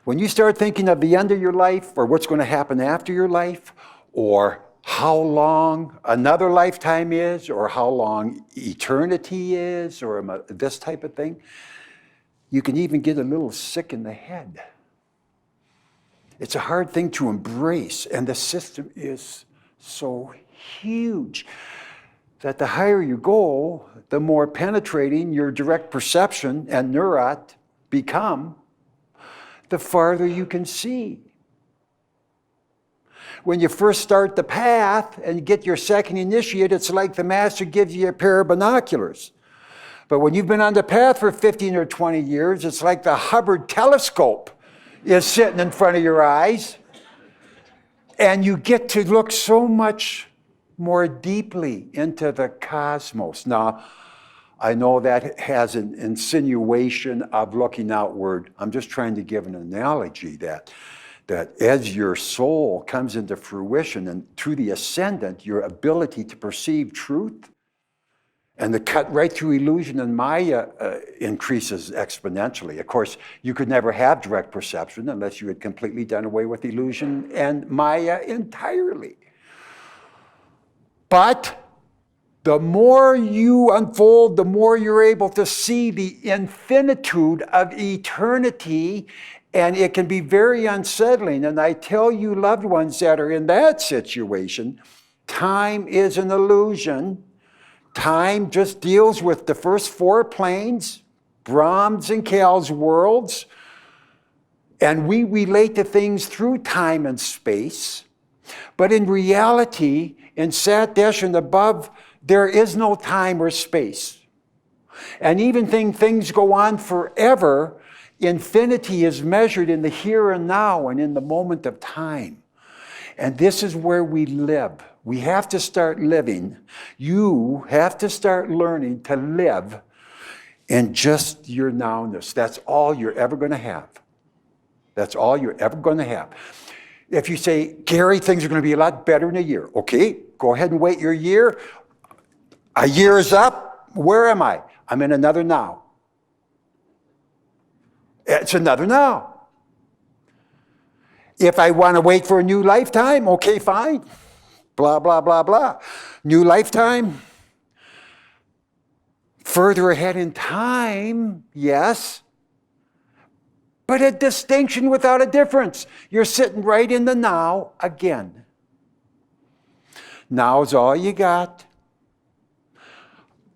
When you start thinking of the end of your life or what's going to happen after your life or how long another lifetime is or how long eternity is or this type of thing, you can even get a little sick in the head. It's a hard thing to embrace, and the system is so huge that the higher you go, the more penetrating your direct perception and Surat become, the farther you can see. When you first start the path and get your second initiate, it's like the master gives you a pair of binoculars. But when you've been on the path for 15 or 20 years, it's like the Hubble telescope is sitting in front of your eyes, and you get to look so much more deeply into the cosmos. Now, I know that has an insinuation of looking outward. I'm just trying to give an analogy that as your soul comes into fruition and through the ascendant, your ability to perceive truth and the cut right through illusion and Maya increases exponentially. Of course, you could never have direct perception unless you had completely done away with illusion and Maya entirely. But the more you unfold, the more you're able to see the infinitude of eternity, and it can be very unsettling. And I tell you, loved ones that are in that situation, time is an illusion. Time just deals with the first four planes, Brahms and Kal's worlds, and we relate to things through time and space. But in reality, in Sant and above, there is no time or space. And even things go on forever, infinity is measured in the here and now and in the moment of time. And this is where we live. We have to start living. You have to start learning to live in just your nowness. That's all you're ever going to have. That's all you're ever going to have. If you say, Gary, things are going to be a lot better in a year. Okay, go ahead and wait your year. A year is up. Where am I? I'm in another now. It's another now. If I want to wait for a new lifetime, okay, fine. Blah, blah, blah, blah. New lifetime. Further ahead in time, yes. But a distinction without a difference. You're sitting right in the now again. Now's all you got.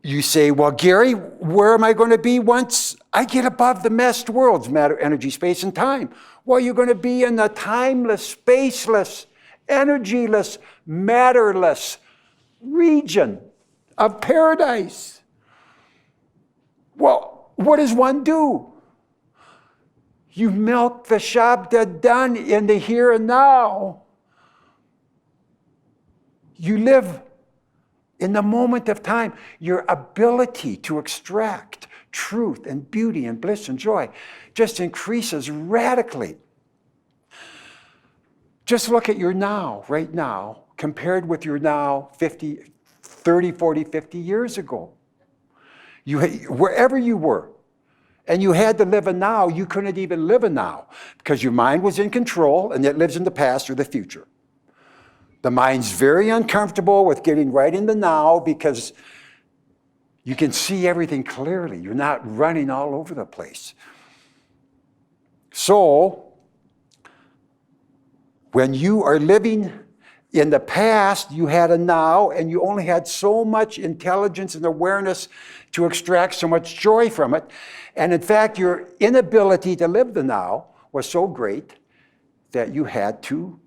You say, well, Gary, where am I going to be once I get above the meshed worlds, matter, energy, space, and time? Well, you're going to be in the timeless, spaceless, energyless, matterless region of paradise. Well, what does one do? You milk the Shabda done in the here and now. You live in the moment of time. Your ability to extract truth and beauty and bliss and joy just increases radically. Just look at your now, right now, compared with your now 30, 40, 50 years ago. Wherever you were, and you had to live a now, you couldn't even live a now because your mind was in control and it lives in the past or the future. The mind's very uncomfortable with getting right in the now because you can see everything clearly. You're not running all over the place. So, when you are living in the past, you had a now, and you only had so much intelligence and awareness to extract so much joy from it. And in fact, your inability to live the now was so great that you had to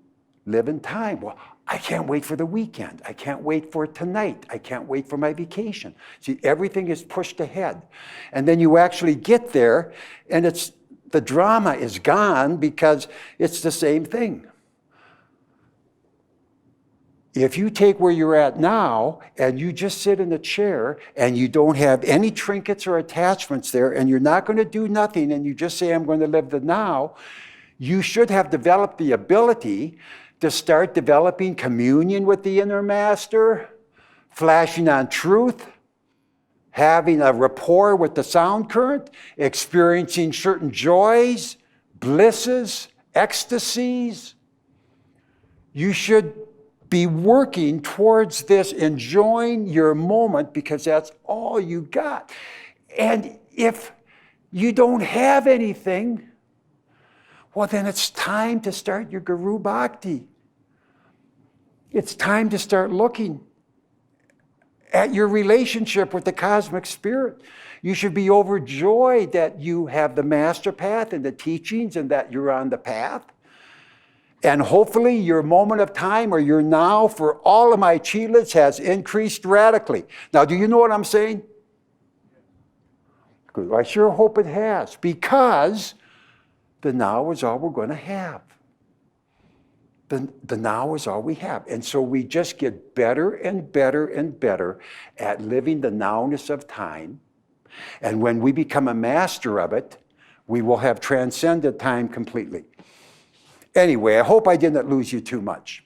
live in time. Well, I can't wait for the weekend. I can't wait for tonight. I can't wait for my vacation. See, everything is pushed ahead. And then you actually get there, and the drama is gone because it's the same thing. If you take where you're at now and you just sit in a chair and you don't have any trinkets or attachments there and you're not going to do nothing and you just say, I'm going to live the now, you should have developed the ability to start developing communion with the inner master, flashing on truth, having a rapport with the sound current, experiencing certain joys, blisses, ecstasies. You should be working towards this, enjoying your moment, because that's all you got. And if you don't have anything, well, then it's time to start your Guru Bhakti. It's time to start looking at your relationship with the cosmic spirit. You should be overjoyed that you have the MasterPath and the teachings and that you're on the path. And hopefully your moment of time or your now for all of my chelas has increased radically. Now, do you know what I'm saying? Good. I sure hope it has, because the now is all we're going to have. The now is all we have. And so we just get better and better and better at living the nowness of time. And when we become a master of it, we will have transcended time completely. Anyway, I hope I didn't lose you too much.